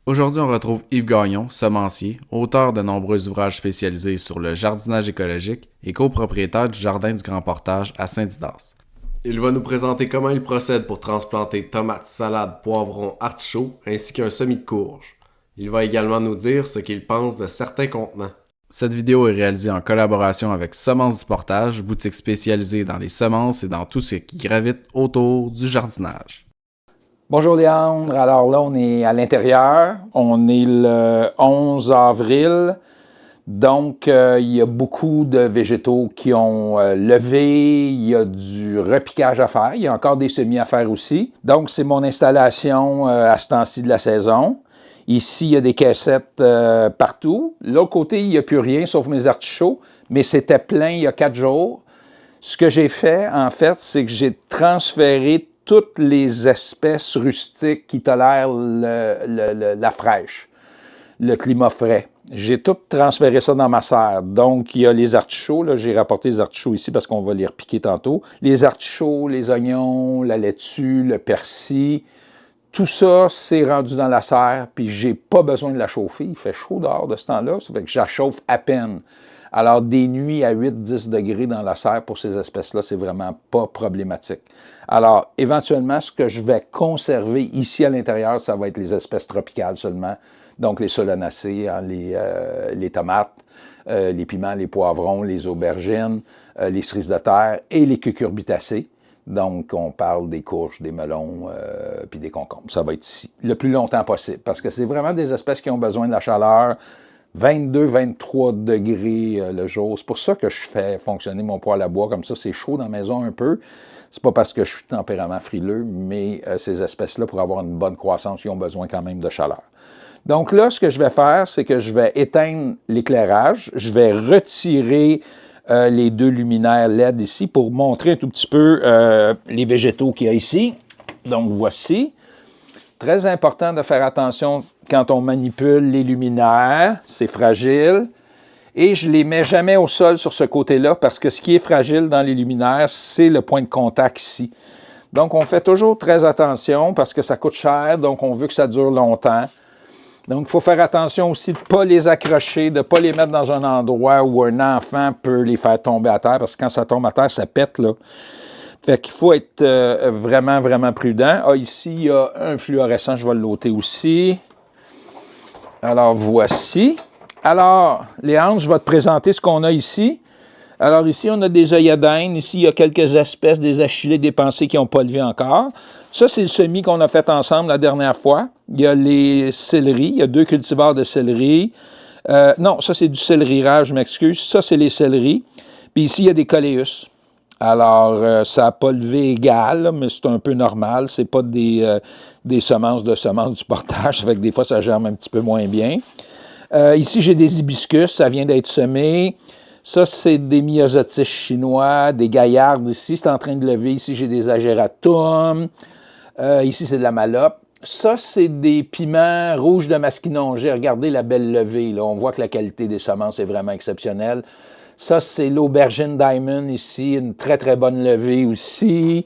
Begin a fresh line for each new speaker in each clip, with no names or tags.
Aujourd'hui, on retrouve Yves Gagnon, semencier, auteur de nombreux ouvrages spécialisés sur le jardinage écologique et copropriétaire du Jardin du Grand Portage à Saint-Didas. Il va nous présenter comment il procède pour transplanter tomates, salades, poivrons, artichauts ainsi qu'un semis de courges. Il va également nous dire ce qu'il pense de certains contenants. Cette vidéo est réalisée en collaboration avec Semences du Portage, boutique spécialisée dans les semences et dans tout ce qui gravite autour du jardinage.
Bonjour Léandre, alors là on est à l'intérieur, on est le 11 avril, donc il y a beaucoup de végétaux qui ont levé, il y a du repiquage à faire, il y a encore des semis à faire aussi. Donc c'est mon installation à ce temps-ci de la saison. Ici il y a des caissettes partout, l'autre côté il n'y a plus rien sauf mes artichauts, mais c'était plein il y a 4 jours. Ce que j'ai fait en fait, c'est que j'ai transféré toutes les espèces rustiques qui tolèrent la fraîche, le climat frais. J'ai tout transféré ça dans ma serre. Donc, il y a les artichauts. Là, j'ai rapporté les artichauts ici parce qu'on va les repiquer tantôt. Les artichauts, les oignons, la laitue, le persil, tout ça, c'est rendu dans la serre, puis j'ai pas besoin de la chauffer. Il fait chaud dehors de ce temps-là, ça fait que je la chauffe à peine. Alors, des nuits à 8-10 degrés dans la serre pour ces espèces-là, c'est vraiment pas problématique. Alors, éventuellement, ce que je vais conserver ici à l'intérieur, ça va être les espèces tropicales seulement. Donc, les solanacées, hein, les tomates, les piments, les poivrons, les aubergines, les cerises de terre et les cucurbitacées. Donc, on parle des courges, des melons, puis des concombres. Ça va être ici le plus longtemps possible parce que c'est vraiment des espèces qui ont besoin de la chaleur. 22-23 degrés le jour. C'est pour ça que je fais fonctionner mon poêle à bois comme ça. C'est chaud dans la maison un peu. C'est pas parce que je suis tempérament frileux, mais ces espèces-là, pour avoir une bonne croissance, ils ont besoin quand même de chaleur. Donc là, ce que je vais faire, c'est que je vais éteindre l'éclairage. Je vais retirer les 2 luminaires LED ici pour montrer un tout petit peu les végétaux qu'il y a ici. Donc voici. Très important de faire attention quand on manipule les luminaires, c'est fragile. Et je ne les mets jamais au sol sur ce côté-là parce que ce qui est fragile dans les luminaires, c'est le point de contact ici. Donc, on fait toujours très attention parce que ça coûte cher, donc on veut que ça dure longtemps. Donc, il faut faire attention aussi de ne pas les accrocher, de ne pas les mettre dans un endroit où un enfant peut les faire tomber à terre parce que quand ça tombe à terre, ça pète, là. Fait qu'il faut être vraiment, vraiment prudent. Ah, ici, il y a un fluorescent, je vais le loter aussi. Alors, voici. Alors, Léandre, je vais te présenter ce qu'on a ici. Alors, ici, on a des œilladaines. Ici, il y a quelques espèces, des achillées, des pensées qui n'ont pas levé encore. Ça, c'est le semis qu'on a fait ensemble la dernière fois. Il y a les céleris. Il y a 2 cultivars de céleri. Non, ça, c'est du céleri rare, je m'excuse. Ça, c'est les céleris. Puis ici, il y a des coléus. Alors, ça n'a pas levé égal, là, mais c'est un peu normal. Ce n'est pas des semences du portage, ça fait que des fois, ça germe un petit peu moins bien. Ici, j'ai des hibiscus, ça vient d'être semé. Ça, c'est des myosotis chinois, des gaillardes ici, c'est en train de lever. Ici, j'ai des agératums. Ici, c'est de la malope. Ça, c'est des piments rouges de masquinongé. Regardez la belle levée, là. On voit que la qualité des semences est vraiment exceptionnelle. Ça, c'est l'aubergine Diamond ici, une très, très bonne levée aussi.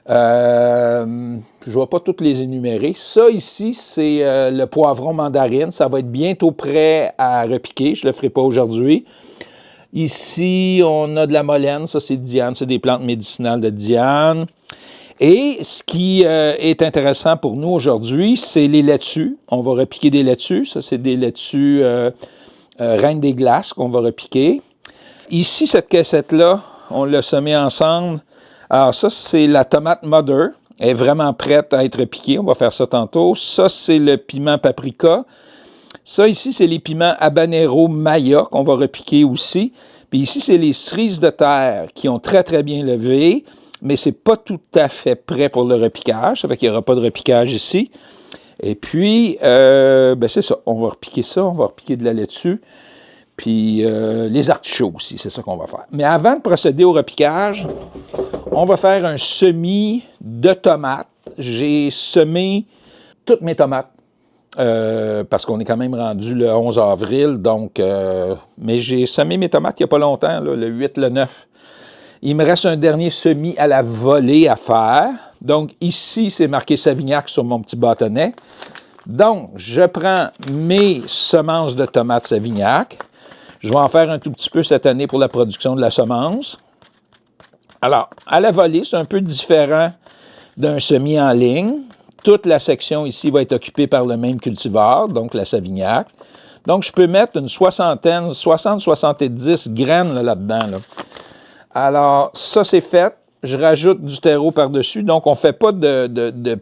Je ne vais pas toutes les énumérer. Ça ici, c'est le poivron mandarine. Ça va être bientôt prêt à repiquer. Je ne le ferai pas aujourd'hui. Ici, on a de la molène. Ça, c'est Diane. C'est des plantes médicinales de Diane. Et ce qui est intéressant pour nous aujourd'hui, c'est les laitues. On va repiquer des laitues. Ça, c'est des laitues Reine des Glaces qu'on va repiquer. Ici, cette caissette-là, on l'a semée ensemble. Alors ça, c'est la tomate Mother. Elle est vraiment prête à être piquée. On va faire ça tantôt. Ça, c'est le piment paprika. Ça, ici, c'est les piments habanero maya qu'on va repiquer aussi. Puis ici, c'est les cerises de terre qui ont très, très bien levé, mais ce n'est pas tout à fait prêt pour le repiquage. Ça fait qu'il n'y aura pas de repiquage ici. Et puis, c'est ça. On va repiquer ça. On va repiquer de la laitue. Puis les artichauts aussi, c'est ça qu'on va faire. Mais avant de procéder au repiquage, on va faire un semis de tomates. J'ai semé toutes mes tomates parce qu'on est quand même rendu le 11 avril. Donc, mais j'ai semé mes tomates il n'y a pas longtemps, là, le 8, le 9. Il me reste un dernier semis à la volée à faire. Donc ici, c'est marqué Savignac sur mon petit bâtonnet. Donc, je prends mes semences de tomates Savignac. Je vais en faire un tout petit peu cette année pour la production de la semence. Alors, à la volée, c'est un peu différent d'un semis en ligne. Toute la section ici va être occupée par le même cultivar, donc la Savignac. Donc, je peux mettre une soixantaine, 60-70 graines là-dedans. Là. Alors, ça, c'est fait. Je rajoute du terreau par-dessus. Donc, on ne fait pas de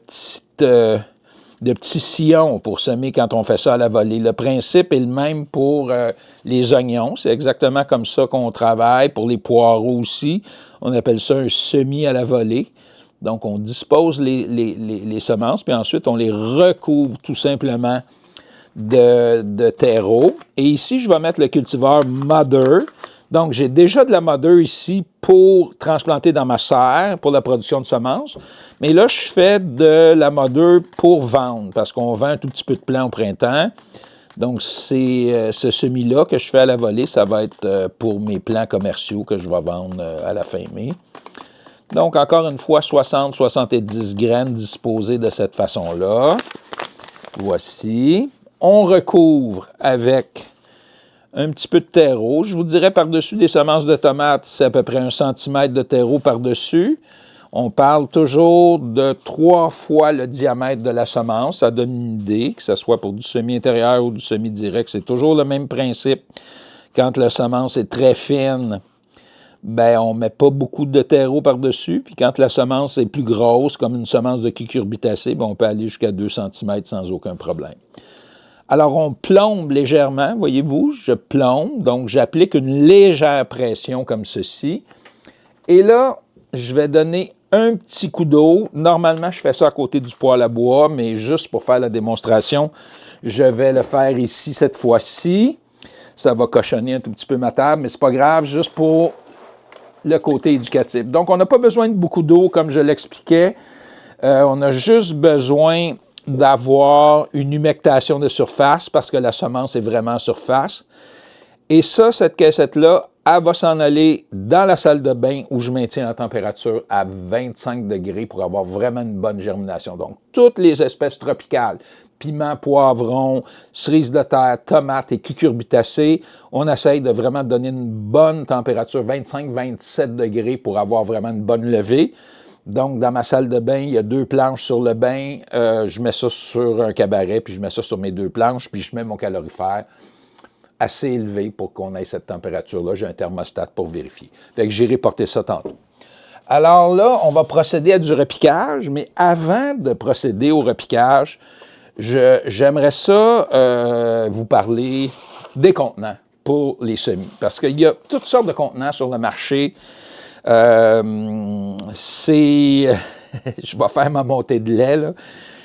petits sillons pour semer quand on fait ça à la volée. Le principe est le même pour les oignons. C'est exactement comme ça qu'on travaille. Pour les poireaux aussi, on appelle ça un semis à la volée. Donc, on dispose les semences, puis ensuite, on les recouvre tout simplement de terreau. Et ici, je vais mettre le cultivar Mother. Donc, j'ai déjà de la Mother ici pour transplanter dans ma serre pour la production de semences. Mais là, je fais de la Mother pour vendre parce qu'on vend un tout petit peu de plants au printemps. Donc, c'est ce semis-là que je fais à la volée. Ça va être pour mes plants commerciaux que je vais vendre à la fin mai. Donc, encore une fois, 60-70 graines disposées de cette façon-là. Voici. On recouvre avec un petit peu de terreau. Je vous dirais par-dessus des semences de tomates, c'est à peu près 1 cm de terreau par-dessus. On parle toujours de 3 fois le diamètre de la semence. Ça donne une idée, que ce soit pour du semi-intérieur ou du semi-direct. C'est toujours le même principe. Quand la semence est très fine, ben, on ne met pas beaucoup de terreau par-dessus. Puis quand la semence est plus grosse, comme une semence de cucurbitacée, ben, on peut aller jusqu'à 2 cm sans aucun problème. Alors, on plombe légèrement, voyez-vous, je plombe. Donc, j'applique une légère pression comme ceci. Et là, je vais donner un petit coup d'eau. Normalement, je fais ça à côté du poêle à bois, mais juste pour faire la démonstration, je vais le faire ici cette fois-ci. Ça va cochonner un tout petit peu ma table, mais c'est pas grave, juste pour le côté éducatif. Donc, on n'a pas besoin de beaucoup d'eau, comme je l'expliquais. On a juste besoin d'avoir une humectation de surface parce que la semence est vraiment en surface. Et ça, cette caissette-là, elle va s'en aller dans la salle de bain où je maintiens la température à 25 degrés pour avoir vraiment une bonne germination. Donc, toutes les espèces tropicales, piment, poivron, cerises de terre, tomates et cucurbitacées, on essaye de vraiment donner une bonne température, 25-27 degrés pour avoir vraiment une bonne levée. Donc, dans ma salle de bain, il y a 2 planches sur le bain. Je mets ça sur un cabaret, puis je mets ça sur mes 2 planches, puis je mets mon calorifère assez élevé pour qu'on ait cette température-là. J'ai un thermostat pour vérifier. Fait que j'irai porter ça tantôt. Alors là, on va procéder à du repiquage, mais avant de procéder au repiquage, j'aimerais ça vous parler des contenants pour les semis. Parce qu'il y a toutes sortes de contenants sur le marché. Je vais faire ma montée de lait, là.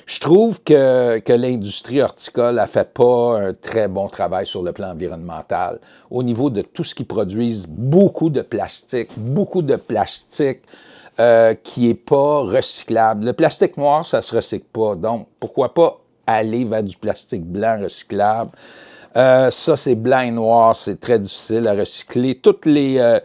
Je trouve que l'industrie horticole n'a fait pas un très bon travail sur le plan environnemental. Au niveau de tout ce qu'ils produisent, beaucoup de plastique qui n'est pas recyclable. Le plastique noir, ça ne se recycle pas. Donc, pourquoi pas aller vers du plastique blanc recyclable? Ça, c'est blanc et noir, c'est très difficile à recycler. Toutes les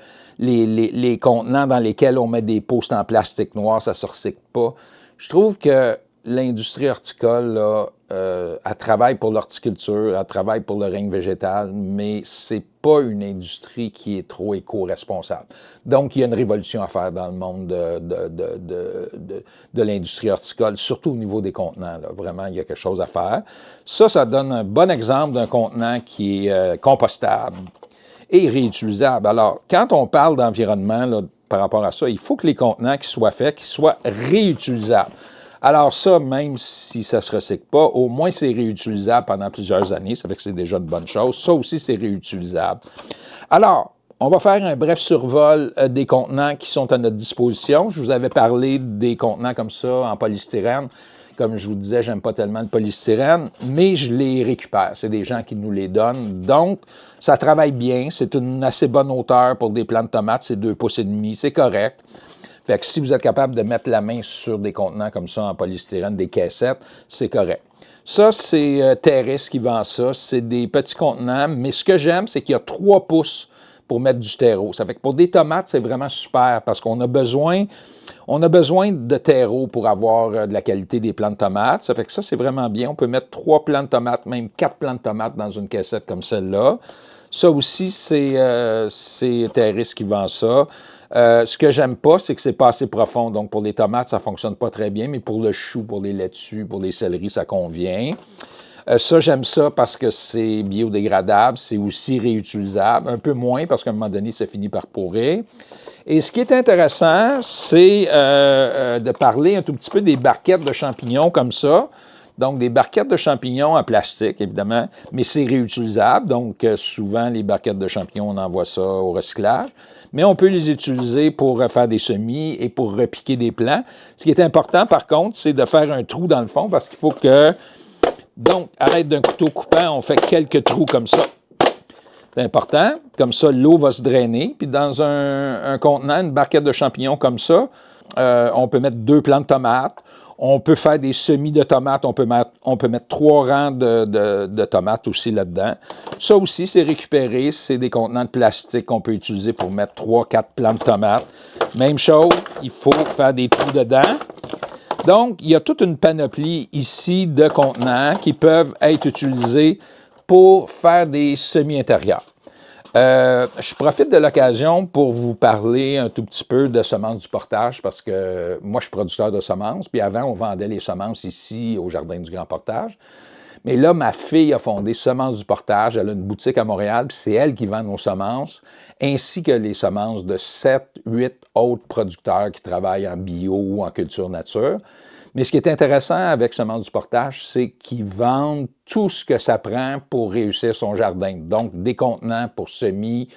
contenants dans lesquels on met des posts en plastique noir, ça ne se recycle pas. Je trouve que l'industrie horticole, là, elle travaille pour l'horticulture, elle travaille pour le règne végétal, mais c'est pas une industrie qui est trop éco-responsable. Donc, il y a une révolution à faire dans le monde de l'industrie horticole, surtout au niveau des contenants. Là. Vraiment, il y a quelque chose à faire. Ça donne un bon exemple d'un contenant qui est compostable et réutilisable. Alors, quand on parle d'environnement là, par rapport à ça, il faut que les contenants qui soient faits, qu'ils soient réutilisables. Alors ça, même si ça ne se recycle pas, au moins c'est réutilisable pendant plusieurs années. Ça fait que c'est déjà une bonne chose. Ça aussi, c'est réutilisable. Alors, on va faire un bref survol des contenants qui sont à notre disposition. Je vous avais parlé des contenants comme ça en polystyrène. Comme je vous disais, j'aime pas tellement le polystyrène, mais je les récupère. C'est des gens qui nous les donnent. Donc, ça travaille bien. C'est une assez bonne hauteur pour des plants de tomates. C'est 2,5 pouces. C'est correct. Fait que si vous êtes capable de mettre la main sur des contenants comme ça en polystyrène, des caissettes, c'est correct. Ça, c'est Terris qui vend ça. C'est des petits contenants, mais ce que j'aime, c'est qu'il y a 3 pouces pour mettre du terreau. Ça fait que pour des tomates, c'est vraiment super parce qu'on a besoin de terreau pour avoir de la qualité des plants de tomates. Ça fait que ça, c'est vraiment bien. On peut mettre 3 plants de tomates, même 4 plants de tomates dans une cassette comme celle-là. Ça aussi, c'est Terris qui vend ça. Ce que j'aime pas, c'est que c'est pas assez profond. Donc, pour les tomates, ça fonctionne pas très bien, mais pour le chou, pour les laitues, pour les céleris, ça convient. Ça, j'aime ça parce que c'est biodégradable, c'est aussi réutilisable. Un peu moins parce qu'à un moment donné, ça finit par pourrir. Et ce qui est intéressant, c'est de parler un tout petit peu des barquettes de champignons comme ça. Donc, des barquettes de champignons en plastique, évidemment, mais c'est réutilisable. Donc, souvent, les barquettes de champignons, on envoie ça au recyclage. Mais on peut les utiliser pour faire des semis et pour repiquer des plants. Ce qui est important, par contre, c'est de faire un trou dans le fond parce qu'il faut que... Donc, à l'aide d'un couteau coupant, on fait quelques trous comme ça. C'est important. Comme ça, l'eau va se drainer. Puis dans un contenant, une barquette de champignons comme ça, on peut mettre 2 plants de tomates. On peut faire des semis de tomates. On peut mettre 3 rangs de tomates aussi là-dedans. Ça aussi, c'est récupéré. C'est des contenants de plastique qu'on peut utiliser pour mettre 3-4 plants de tomates. Même chose, il faut faire des trous dedans. Donc, il y a toute une panoplie ici de contenants qui peuvent être utilisés pour faire des semis intérieurs. Je profite de l'occasion pour vous parler un tout petit peu de semences du portage parce que moi, je suis producteur de semences. Puis avant, on vendait les semences ici au Jardin du Grand Portage. Mais là, ma fille a fondé Semences du Portage. Elle a une boutique à Montréal, puis c'est elle qui vend nos semences, ainsi que les semences de 7, 8 autres producteurs qui travaillent en bio ou en culture nature. Mais ce qui est intéressant avec Semences du Portage, c'est qu'ils vendent tout ce que ça prend pour réussir son jardin. Donc, des contenants pour semis,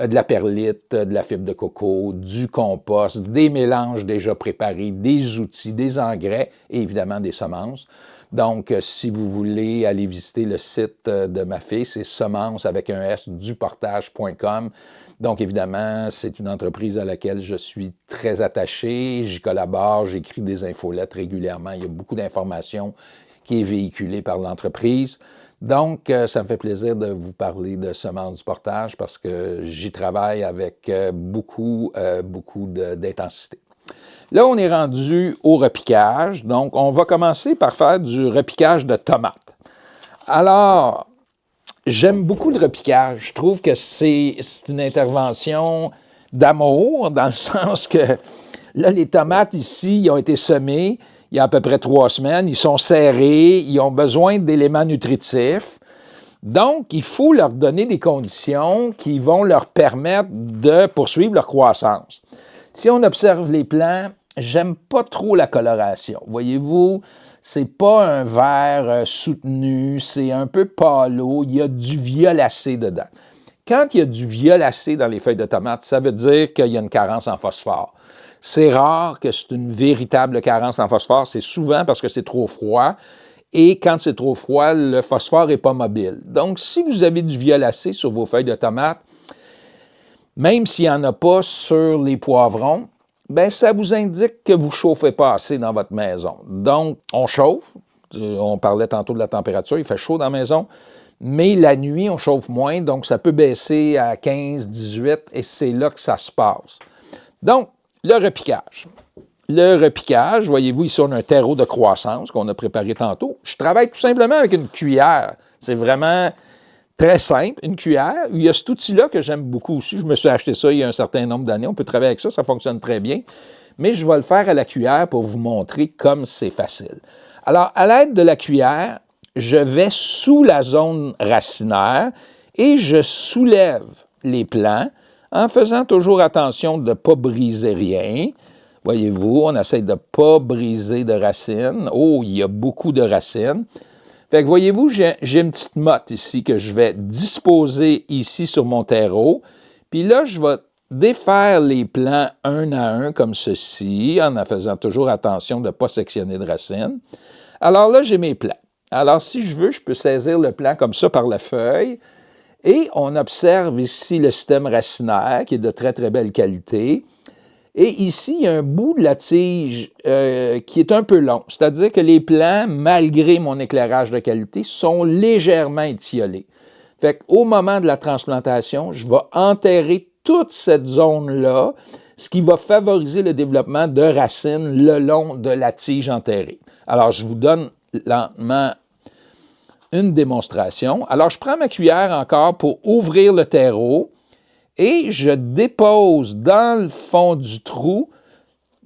de la perlite, de la fibre de coco, du compost, des mélanges déjà préparés, des outils, des engrais et évidemment des semences. Donc, si vous voulez aller visiter le site de ma fille, c'est semences avec un S duportage.com. Donc, évidemment, c'est une entreprise à laquelle je suis très attaché. J'y collabore, j'écris des infolettes régulièrement. Il y a beaucoup d'informations qui est véhiculée par l'entreprise. Donc, ça me fait plaisir de vous parler de Semences du Portage parce que j'y travaille avec beaucoup d'intensité. Là, on est rendu au repiquage. Donc, on va commencer par faire du repiquage de tomates. Alors, j'aime beaucoup le repiquage. Je trouve que c'est une intervention d'amour, dans le sens que là, les tomates ici, ils ont été semées il y a à peu près 3 semaines. Ils sont serrés, ils ont besoin d'éléments nutritifs. Donc, il faut leur donner des conditions qui vont leur permettre de poursuivre leur croissance. Si on observe les plants, j'aime pas trop la coloration. Voyez-vous, c'est pas un vert soutenu, c'est un peu pâleau, il y a du violacé dedans. Quand il y a du violacé dans les feuilles de tomates, ça veut dire qu'il y a une carence en phosphore. C'est rare que c'est une véritable carence en phosphore, c'est souvent parce que c'est trop froid. Et quand c'est trop froid, le phosphore n'est pas mobile. Donc, si vous avez du violacé sur vos feuilles de tomates, même s'il n'y en a pas sur les poivrons, bien, ça vous indique que vous ne chauffez pas assez dans votre maison. Donc, on chauffe. On parlait tantôt de la température, il fait chaud dans la maison. Mais la nuit, on chauffe moins, donc ça peut baisser à 15, 18, et c'est là que ça se passe. Donc, le repiquage. Le repiquage, voyez-vous, ici, on a un terreau de croissance qu'on a préparé tantôt. Je travaille tout simplement avec une cuillère. C'est vraiment très simple, une cuillère. Il y a cet outil-là que j'aime beaucoup aussi. Je me suis acheté ça il y a un certain nombre d'années. On peut travailler avec ça, ça fonctionne très bien. Mais je vais le faire à la cuillère pour vous montrer comme c'est facile. Alors, à l'aide de la cuillère, je vais sous la zone racinaire et je soulève les plants en faisant toujours attention de ne pas briser rien. Voyez-vous, on essaie de ne pas briser de racines. Oh, il y a beaucoup de racines. Fait que voyez-vous, j'ai une petite motte ici que je vais disposer ici sur mon terreau. Puis là, je vais défaire les plants un à un comme ceci, en faisant toujours attention de ne pas sectionner de racines. Alors là, j'ai mes plants. Alors, si je veux, je peux saisir le plant comme ça par la feuille. Et on observe ici le système racinaire qui est de très, très belle qualité. Et ici, il y a un bout de la tige qui est un peu long. C'est-à-dire que les plants, malgré mon éclairage de qualité, sont légèrement étiolés. Fait qu'au moment de la transplantation, je vais enterrer toute cette zone-là, ce qui va favoriser le développement de racines le long de la tige enterrée. Alors, je vous donne lentement une démonstration. Alors, je prends ma cuillère encore pour ouvrir le terreau et je dépose dans le fond du trou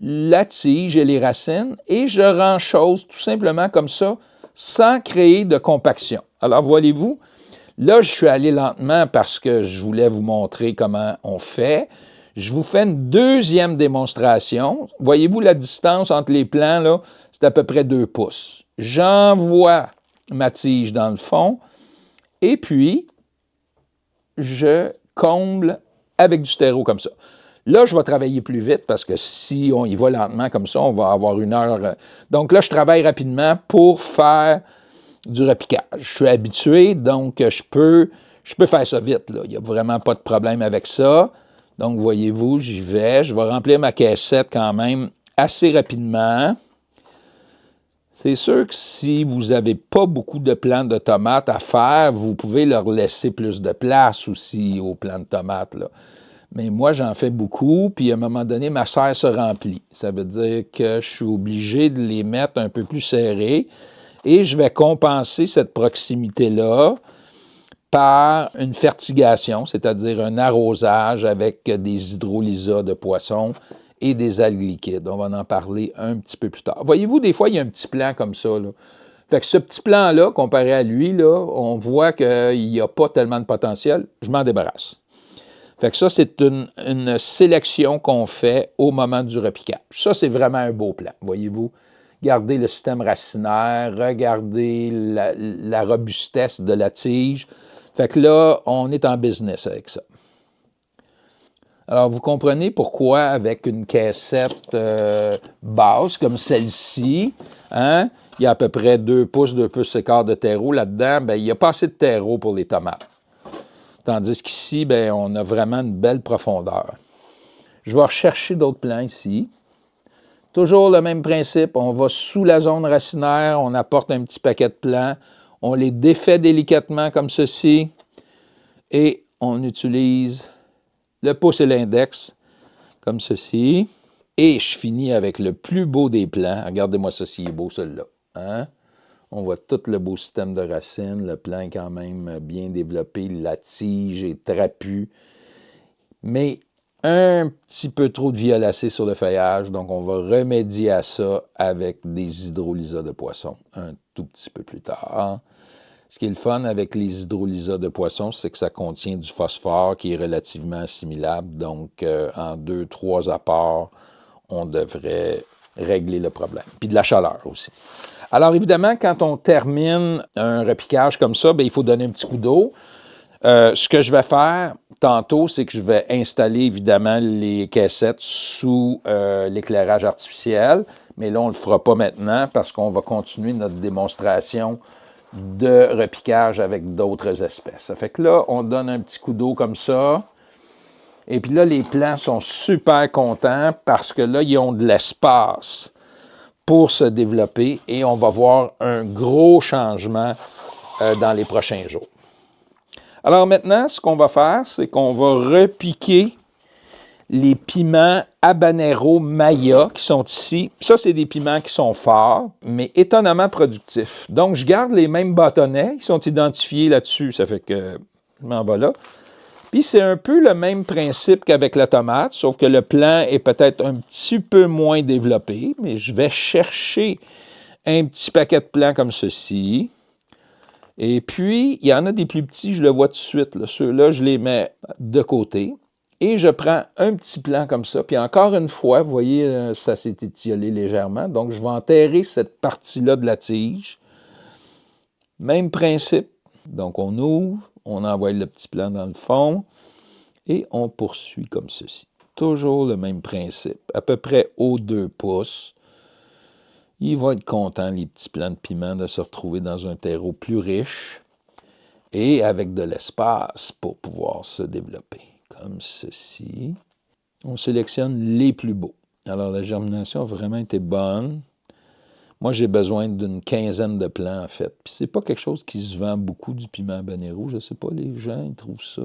la tige et les racines et je renchose tout simplement comme ça, sans créer de compaction. Alors, voyez-vous, là, je suis allé lentement parce que je voulais vous montrer comment on fait. Je vous fais une deuxième démonstration. Voyez-vous la distance entre les plants, là? C'est à peu près 2 pouces. J'envoie ma tige dans le fond et puis je comble avec du terreau comme ça. Là, je vais travailler plus vite parce que si on y va lentement comme ça, on va avoir 1 heure. Donc là, je travaille rapidement pour faire du repiquage. Je suis habitué, donc je peux faire ça vite, là. Il n'y a vraiment pas de problème avec ça. Donc, voyez-vous, j'y vais. Je vais remplir ma caissette quand même assez rapidement. C'est sûr que si vous n'avez pas beaucoup de plants de tomates à faire, vous pouvez leur laisser plus de place aussi aux plants de tomates, là. Mais moi, j'en fais beaucoup, puis à un moment donné, ma serre se remplit. Ça veut dire que je suis obligé de les mettre un peu plus serrés et je vais compenser cette proximité-là par une fertigation, c'est-à-dire un arrosage avec des hydrolysats de poissons et des algues liquides. On va en parler un petit peu plus tard. Voyez-vous, des fois, il y a un petit plant comme ça, là. Fait que ce petit plant-là, comparé à lui, là, on voit qu'il n'y a pas tellement de potentiel. Je m'en débarrasse. Fait que ça, c'est une sélection qu'on fait au moment du repiquage. Ça, c'est vraiment un beau plan, voyez-vous. Regardez le système racinaire, regardez la robustesse de la tige. Fait que là, on est en business avec ça. Alors, vous comprenez pourquoi avec une caissette basse comme celle-ci, hein, il y a à peu près 2 pouces et quart de terreau là-dedans, bien, il n'y a pas assez de terreau pour les tomates. Tandis qu'ici, bien, on a vraiment une belle profondeur. Je vais rechercher d'autres plants ici. Toujours le même principe, on va sous la zone racinaire, on apporte un petit paquet de plants, on les défait délicatement comme ceci et on utilise le pouce et l'index comme ceci. Et je finis avec le plus beau des plants. Regardez-moi ça, s'il est beau celui-là. Hein? On voit tout le beau système de racines, le plant est quand même bien développé, la tige est trapue, mais un petit peu trop de violacé sur le feuillage, donc on va remédier à ça avec des hydrolysats de poisson un tout petit peu plus tard. Ce qui est le fun avec les hydrolysats de poisson, c'est que ça contient du phosphore qui est relativement assimilable, donc en 2-3 apports, on devrait régler le problème. Puis de la chaleur aussi. Alors évidemment, quand on termine un repiquage comme ça, bien, il faut donner un petit coup d'eau. Ce que je vais faire tantôt, c'est que je vais installer évidemment les caissettes sous l'éclairage artificiel, mais là, on ne le fera pas maintenant parce qu'on va continuer notre démonstration de repiquage avec d'autres espèces. Ça fait que là, on donne un petit coup d'eau comme ça. Et puis là, les plants sont super contents parce que là, ils ont de l'espace pour se développer et on va voir un gros changement dans les prochains jours. Alors maintenant, ce qu'on va faire, c'est qu'on va repiquer les piments habanero Maya qui sont ici. Ça, c'est des piments qui sont forts, mais étonnamment productifs. Donc, je garde les mêmes bâtonnets. Ils sont identifiés là-dessus. Ça fait que je m'en vais là. Puis, c'est un peu le même principe qu'avec la tomate, sauf que le plant est peut-être un petit peu moins développé, mais je vais chercher un petit paquet de plants comme ceci. Et puis, il y en a des plus petits, je le vois tout de suite. Là. Ceux-là, je les mets de côté. Et je prends un petit plant comme ça. Puis encore une fois, vous voyez, ça s'est étiolé légèrement. Donc, je vais enterrer cette partie-là de la tige. Même principe. Donc, on ouvre, on envoie le petit plant dans le fond et on poursuit comme ceci. Toujours le même principe. À peu près aux 2 pouces. Ils vont être contents, les petits plants de piment, de se retrouver dans un terreau plus riche et avec de l'espace pour pouvoir se développer. Comme ceci. On sélectionne les plus beaux. Alors, la germination a vraiment été bonne. Moi, j'ai besoin d'une quinzaine de plants, en fait. Puis c'est pas quelque chose qui se vend beaucoup, du piment habanero. Je sais pas, les gens, ils trouvent ça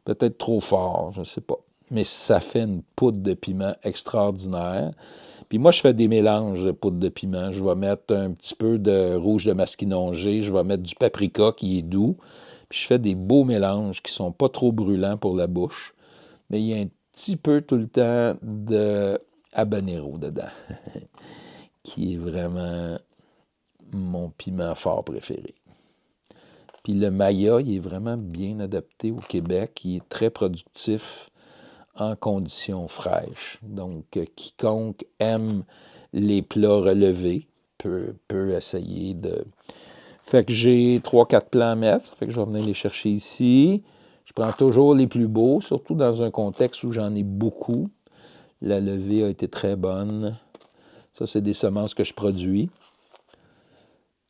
peut-être trop fort, je sais pas. Mais ça fait une poudre de piment extraordinaire. Puis moi, je fais des mélanges de poudre de piment. Je vais mettre un petit peu de rouge de masquinongé, je vais mettre du paprika qui est doux. Puis je fais des beaux mélanges qui sont pas trop brûlants pour la bouche. Mais il y a un petit peu tout le temps de habanero dedans, qui est vraiment mon piment fort préféré. Puis le Maya, il est vraiment bien adapté au Québec. Il est très productif en conditions fraîches. Donc, quiconque aime les plats relevés peut essayer de... Fait que j'ai 3-4 plants à mettre. Ça fait que je vais venir les chercher ici. Je prends toujours les plus beaux, surtout dans un contexte où j'en ai beaucoup. La levée a été très bonne. Ça, c'est des semences que je produis.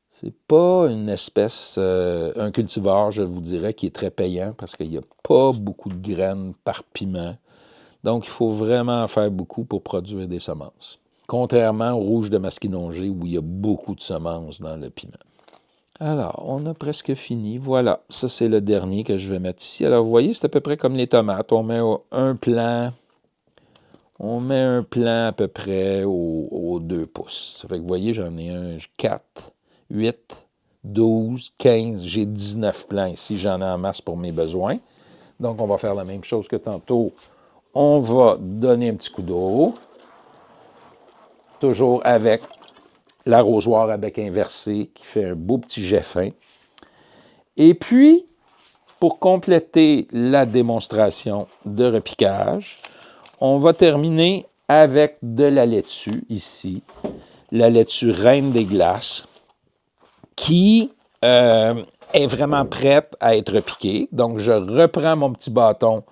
C'est pas une espèce, un cultivar, je vous dirais, qui est très payant parce qu'il n'y a pas beaucoup de graines par piment. Donc, il faut vraiment en faire beaucoup pour produire des semences. Contrairement au rouge de masquinongé où il y a beaucoup de semences dans le piment. Alors, on a presque fini. Voilà, ça c'est le dernier que je vais mettre ici. Alors, vous voyez, c'est à peu près comme les tomates. On met un plant à peu près aux 2 pouces. Ça fait que vous voyez, j'en ai 4, 8, 12, 15. J'ai 19 plants ici. J'en ai en masse pour mes besoins. Donc, on va faire la même chose que tantôt. On va donner un petit coup d'eau. Toujours avec l'arrosoir à bec inversé qui fait un beau petit jet fin. Et puis, pour compléter la démonstration de repiquage, on va terminer avec de la laitue ici. La laitue Reine des Glaces qui est vraiment prête à être repiquée. Donc, je reprends mon petit bâton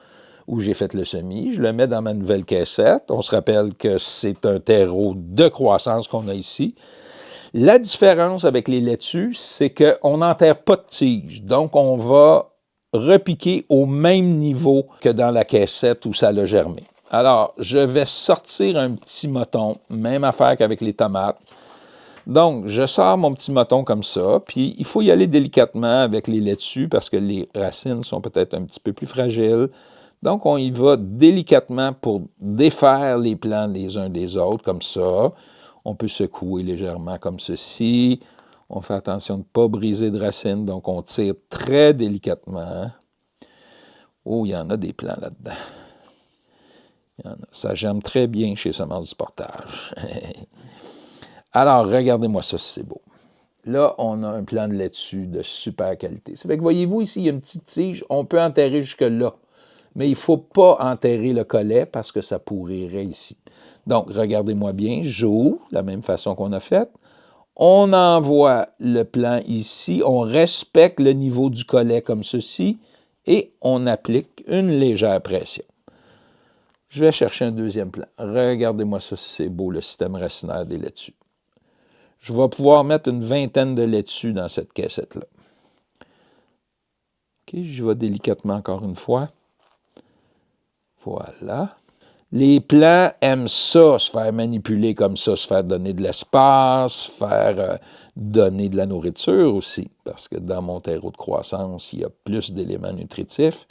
où j'ai fait le semis, je le mets dans ma nouvelle caissette. On se rappelle que c'est un terreau de croissance qu'on a ici. La différence avec les laitues, c'est qu'on n'enterre pas de tige. Donc, on va repiquer au même niveau que dans la caissette où ça a germé. Alors, je vais sortir un petit moton, même affaire qu'avec les tomates. Donc, je sors mon petit moton comme ça, puis il faut y aller délicatement avec les laitues parce que les racines sont peut-être un petit peu plus fragiles. Donc, on y va délicatement pour défaire les plants les uns des autres, comme ça. On peut secouer légèrement comme ceci. On fait attention de ne pas briser de racines, donc on tire très délicatement. Oh, il y en a des plants là-dedans. Ça germe très bien chez Semences du Portage. Alors, regardez-moi ça, c'est beau. Là, on a un plant de laitue de super qualité. Ça fait que, voyez-vous, ici, il y a une petite tige. On peut enterrer jusque-là. Mais il ne faut pas enterrer le collet parce que ça pourrirait ici. Donc, regardez-moi bien, j'ouvre, de la même façon qu'on a fait. On envoie le plant ici, on respecte le niveau du collet comme ceci et on applique une légère pression. Je vais chercher un deuxième plant. Regardez-moi ça, c'est beau, le système racinaire des laitues. Je vais pouvoir mettre une vingtaine de laitues dans cette caissette-là. OK, j'y vais délicatement encore une fois. Voilà. Les plants aiment ça, se faire manipuler comme ça, se faire donner de l'espace, faire donner de la nourriture aussi, parce que dans mon terreau de croissance, il y a plus d'éléments nutritifs.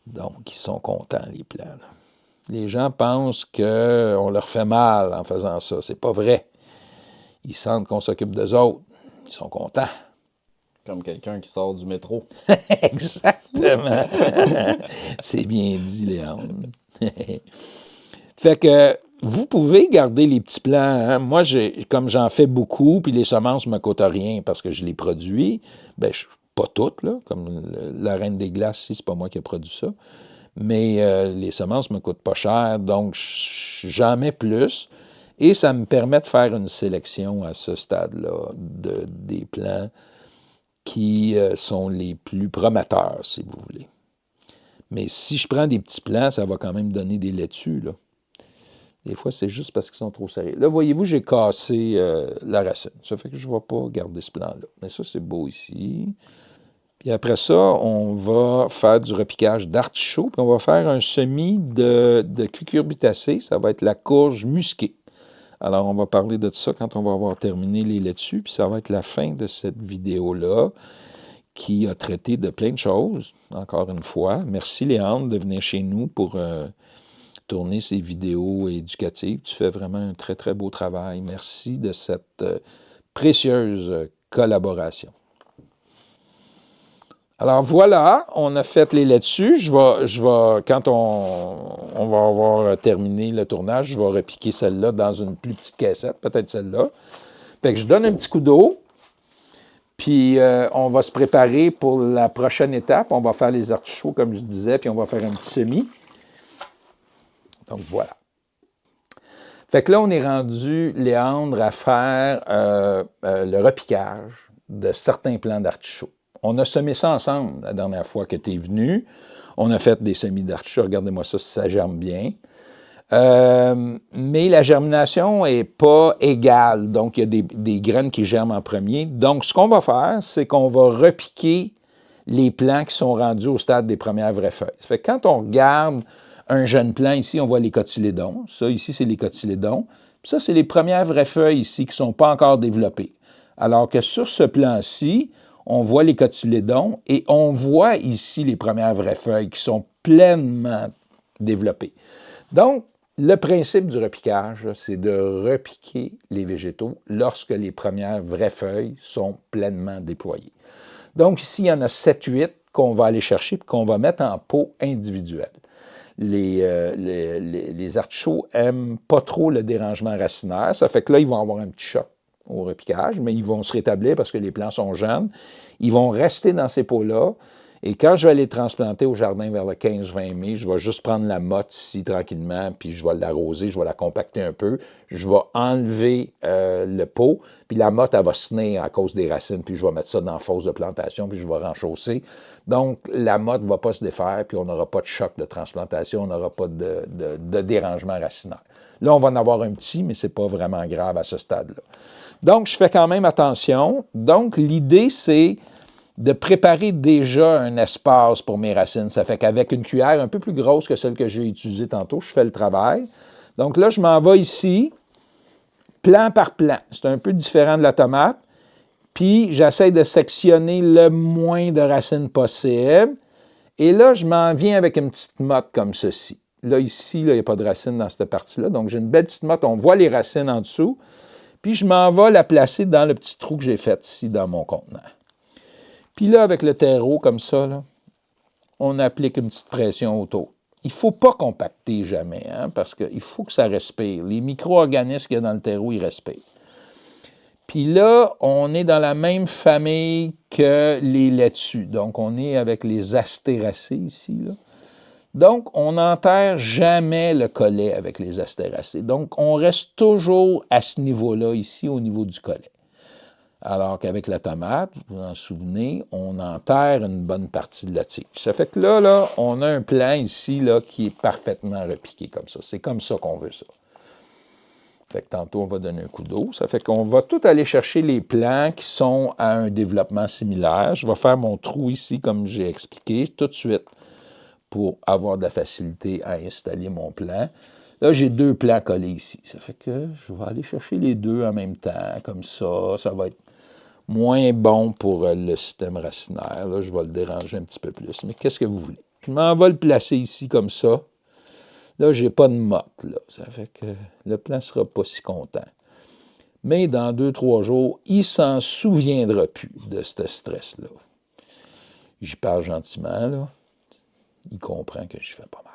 Donc, ils sont contents, les plants. Là. Les gens pensent qu'on leur fait mal en faisant ça. C'est pas vrai. Ils sentent qu'on s'occupe d'eux autres. Ils sont contents.
Comme quelqu'un qui sort du métro.
Exactement. C'est bien dit, Léon. Fait que vous pouvez garder les petits plants. Hein? Moi, comme j'en fais beaucoup, puis les semences ne me coûtent rien parce que je les produis, bien, pas toutes, là, comme la Reine des Glaces, si c'est pas moi qui ai produit ça. Mais les semences ne me coûtent pas cher, donc j'en mets plus. Et ça me permet de faire une sélection à ce stade-là des plants qui sont les plus prometteurs, si vous voulez. Mais si je prends des petits plants, ça va quand même donner des laitues, là. Des fois, c'est juste parce qu'ils sont trop serrés. Là, voyez-vous, j'ai cassé la racine. Ça fait que je ne vais pas garder ce plan-là. Mais ça, c'est beau ici. Puis après ça, on va faire du repiquage d'artichaut. Puis on va faire un semis de cucurbitacée. Ça va être la courge musquée. Alors, on va parler de ça quand on va avoir terminé les laitues, puis ça va être la fin de cette vidéo-là qui a traité de plein de choses, encore une fois. Merci Léandre de venir chez nous pour tourner ces vidéos éducatives. Tu fais vraiment un très, très beau travail. Merci de cette précieuse collaboration. Alors voilà, on a fait les laitues. Quand on va avoir terminé le tournage, je vais repiquer celle-là dans une plus petite caissette, peut-être celle-là. Fait que je donne un petit coup d'eau, puis on va se préparer pour la prochaine étape. On va faire les artichauts, comme je disais, puis on va faire un petit semis. Donc voilà. Fait que là, on est rendu, Léandre, à faire le repiquage de certains plants d'artichauts. On a semé ça ensemble la dernière fois que tu es venu. On a fait des semis d'artichauts. Regardez-moi ça, si ça germe bien. Mais la germination n'est pas égale. Donc, il y a des graines qui germent en premier. Donc, ce qu'on va faire, c'est qu'on va repiquer les plants qui sont rendus au stade des premières vraies feuilles. Ça fait que quand on regarde un jeune plant ici, on voit les cotylédons. Ça, ici, c'est les cotylédons. Puis ça, c'est les premières vraies feuilles ici qui ne sont pas encore développées. Alors que sur ce plan-ci, on voit les cotylédons et on voit ici les premières vraies feuilles qui sont pleinement développées. Donc, le principe du repiquage, c'est de repiquer les végétaux lorsque les premières vraies feuilles sont pleinement déployées. Donc, ici, il y en a 7-8 qu'on va aller chercher et qu'on va mettre en pot individuel. Les artichauts n'aiment pas trop le dérangement racinaire. Ça fait que là, ils vont avoir un petit choc au repiquage, mais ils vont se rétablir parce que les plants sont jeunes. Ils vont rester dans ces pots-là. Et quand je vais les transplanter au jardin vers le 15-20 mai, je vais juste prendre la motte ici tranquillement, puis je vais l'arroser, je vais la compacter un peu. Je vais enlever le pot, puis la motte, elle va se tenir à cause des racines, puis je vais mettre ça dans la fosse de plantation, puis je vais renchausser. Donc, la motte ne va pas se défaire, puis on n'aura pas de choc de transplantation, on n'aura pas de dérangement racinaire. Là, on va en avoir un petit, mais ce n'est pas vraiment grave à ce stade-là. Donc, je fais quand même attention. Donc, l'idée, c'est de préparer déjà un espace pour mes racines. Ça fait qu'avec une cuillère un peu plus grosse que celle que j'ai utilisée tantôt, je fais le travail. Donc là, je m'en vais ici, plan par plan. C'est un peu différent de la tomate. Puis, j'essaie de sectionner le moins de racines possible. Et là, je m'en viens avec une petite motte comme ceci. Là, ici, il n'y a pas de racines dans cette partie-là. Donc, j'ai une belle petite motte. On voit les racines en dessous. Puis, je m'en vais la placer dans le petit trou que j'ai fait ici dans mon contenant. Puis là, avec le terreau comme ça, là, on applique une petite pression autour. Il ne faut pas compacter jamais, hein, parce qu'il faut que ça respire. Les micro-organismes qu'il y a dans le terreau, ils respirent. Puis là, on est dans la même famille que les laitues. Donc, on est avec les astéracées ici, là. Donc, on n'enterre jamais le collet avec les astéracées. Donc, on reste toujours à ce niveau-là, ici, au niveau du collet. Alors qu'avec la tomate, vous vous en souvenez, on enterre une bonne partie de la tige. Ça fait que là, on a un plan ici là, qui est parfaitement repiqué comme ça. C'est comme ça qu'on veut ça. Fait que tantôt, on va donner un coup d'eau. Ça fait qu'on va tout aller chercher les plants qui sont à un développement similaire. Je vais faire mon trou ici, comme j'ai expliqué, tout de suite, pour avoir de la facilité à installer mon plant. Là, j'ai 2 plants collés ici. Ça fait que je vais aller chercher les 2 en même temps, comme ça. Ça va être moins bon pour le système racinaire. Là, je vais le déranger un petit peu plus. Mais qu'est-ce que vous voulez? Je m'en vais le placer ici, comme ça. Là, je n'ai pas de motte, là. Ça fait que le plant ne sera pas si content. Mais dans 2-3 jours, il ne s'en souviendra plus de ce stress-là. J'y parle gentiment, là. Il comprend que je fais pas mal.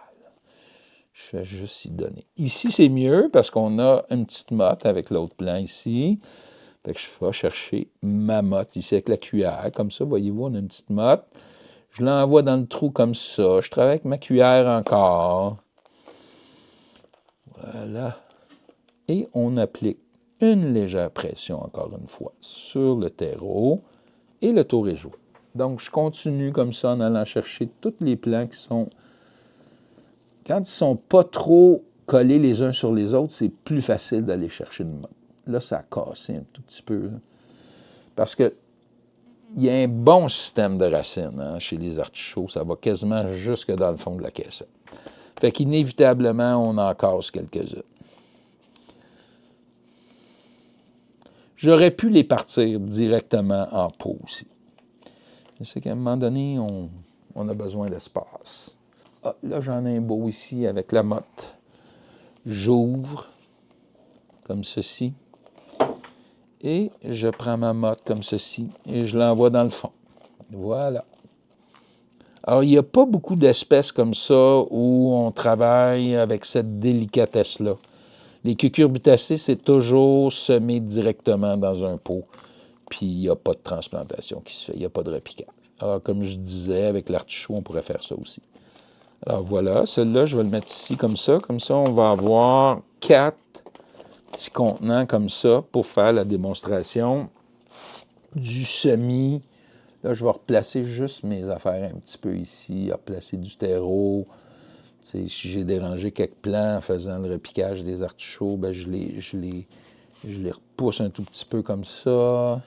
Je fais juste y donner. Ici, c'est mieux parce qu'on a une petite motte avec l'autre plant ici. Fait que je vais chercher ma motte ici avec la cuillère. Comme ça, voyez-vous, on a une petite motte. Je l'envoie dans le trou comme ça. Je travaille avec ma cuillère encore. Voilà. Et on applique une légère pression, encore une fois, sur le terreau. Et le tour est joué. Donc, je continue comme ça en allant chercher tous les plants qui sont... Quand ils ne sont pas trop collés les uns sur les autres, c'est plus facile d'aller chercher une motte. Là, ça a cassé un tout petit peu. Là. Parce qu'il y a un bon système de racines hein, chez les artichauts. Ça va quasiment jusque dans le fond de la caissette. Fait qu'inévitablement, on en casse quelques-unes. J'aurais pu les partir directement en pot aussi. C'est qu'à un moment donné, on a besoin d'espace. Ah, là, j'en ai un beau ici avec la motte. J'ouvre comme ceci. Et je prends ma motte comme ceci et je l'envoie dans le fond. Voilà. Alors, il n'y a pas beaucoup d'espèces comme ça où on travaille avec cette délicatesse-là. Les cucurbitacées, c'est toujours semé directement dans un pot, puis il n'y a pas de transplantation qui se fait, il n'y a pas de repiquage. Alors, comme je disais, avec l'artichaut, on pourrait faire ça aussi. Alors voilà, celui-là, je vais le mettre ici comme ça. Comme ça, on va avoir 4 petits contenants comme ça pour faire la démonstration du semis. Là, je vais replacer juste mes affaires un petit peu ici, replacer du terreau. Si j'ai dérangé quelques plants en faisant le repiquage des artichauts, ben je les repousse un tout petit peu comme ça.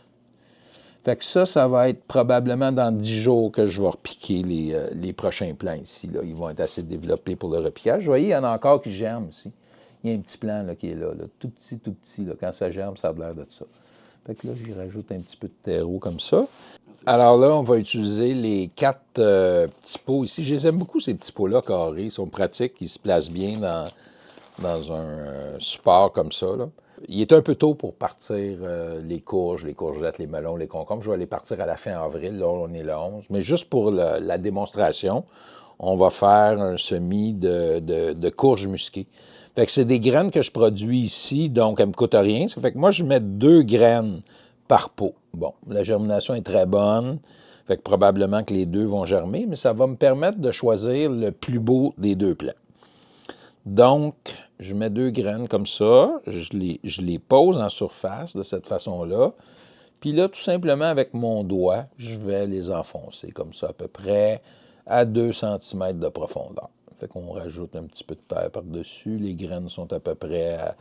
Fait que ça va être probablement dans 10 jours que je vais repiquer les prochains plants ici. Là. Ils vont être assez développés pour le repiquage. Vous voyez, il y en a encore qui germent ici. Il y a un petit plant là, qui est là, tout petit. Là. Quand ça germe, ça a l'air de ça. Fait que là, j'y rajoute un petit peu de terreau comme ça. Alors là, on va utiliser les 4 petits pots ici. Je les aime beaucoup, ces petits pots-là carrés. Ils sont pratiques, ils se placent bien dans un support comme ça. Là. Il est un peu tôt pour partir les courges, les courgettes, les melons, les concombres. Je vais les partir à la fin avril. Là, on est le 11. Mais juste pour la démonstration, on va faire un semis de courges musquées. Fait que c'est des graines que je produis ici, donc elles ne me coûtent rien. Ça fait que moi, je mets 2 graines par pot. Bon, la germination est très bonne, fait que probablement que les 2 vont germer, mais ça va me permettre de choisir le plus beau des 2 plants. Donc, je mets 2 graines comme ça, je les pose en surface de cette façon-là, puis là, tout simplement, avec mon doigt, je vais les enfoncer comme ça, à peu près à 2 cm de profondeur. Fait qu'on rajoute un petit peu de terre par-dessus. Les graines sont à peu près à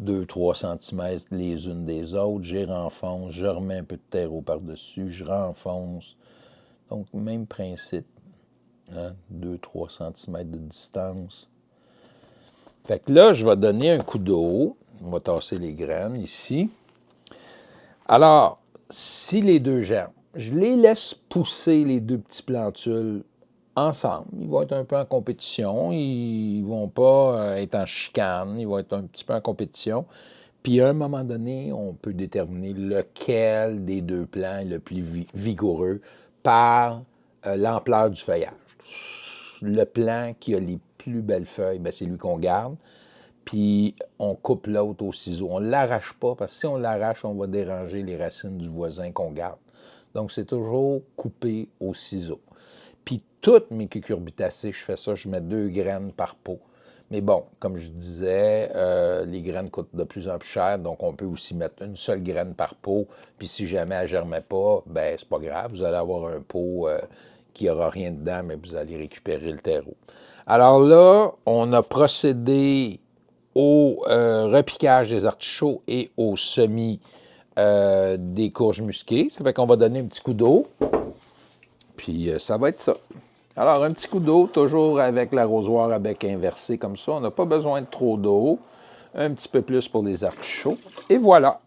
2-3 cm les unes des autres. J'y renfonce, je remets un peu de terreau par-dessus, je renfonce. Donc, même principe. Hein? 2-3 cm de distance. Fait que là, je vais donner un coup d'eau. On va tasser les graines ici. Alors, si les 2 germent, je les laisse pousser, les 2 petits plantules, ensemble. Ils vont être un peu en compétition. Ils ne vont pas être en chicane. Ils vont être un petit peu en compétition. Puis, à un moment donné, on peut déterminer lequel des 2 plants est le plus vigoureux par l'ampleur du feuillage. Le plant qui a les plus belles feuilles, bien, c'est lui qu'on garde. Puis, on coupe l'autre au ciseau. On ne l'arrache pas, parce que si on l'arrache, on va déranger les racines du voisin qu'on garde. Donc, c'est toujours coupé au ciseau. Puis, toutes mes cucurbitacées, je fais ça, je mets 2 graines par pot. Mais bon, comme je disais, les graines coûtent de plus en plus cher, donc on peut aussi mettre une seule graine par pot. Puis, si jamais elle ne germait pas, ben c'est pas grave, vous allez avoir un pot qui n'aura rien dedans, mais vous allez récupérer le terreau. Alors là, on a procédé au repiquage des artichauts et au semis des courges musquées. Ça fait qu'on va donner un petit coup d'eau. Puis ça va être ça. Alors, un petit coup d'eau, toujours avec l'arrosoir à bec inversé comme ça. On n'a pas besoin de trop d'eau. Un petit peu plus pour les artichauts. Et voilà,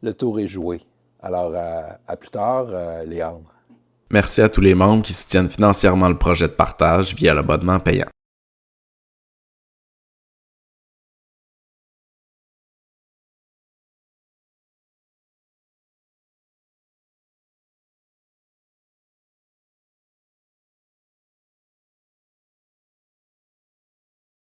le tour est joué. Alors, à plus tard, Léandre.
Merci à tous les membres qui soutiennent financièrement le projet de partage via l'abonnement payant.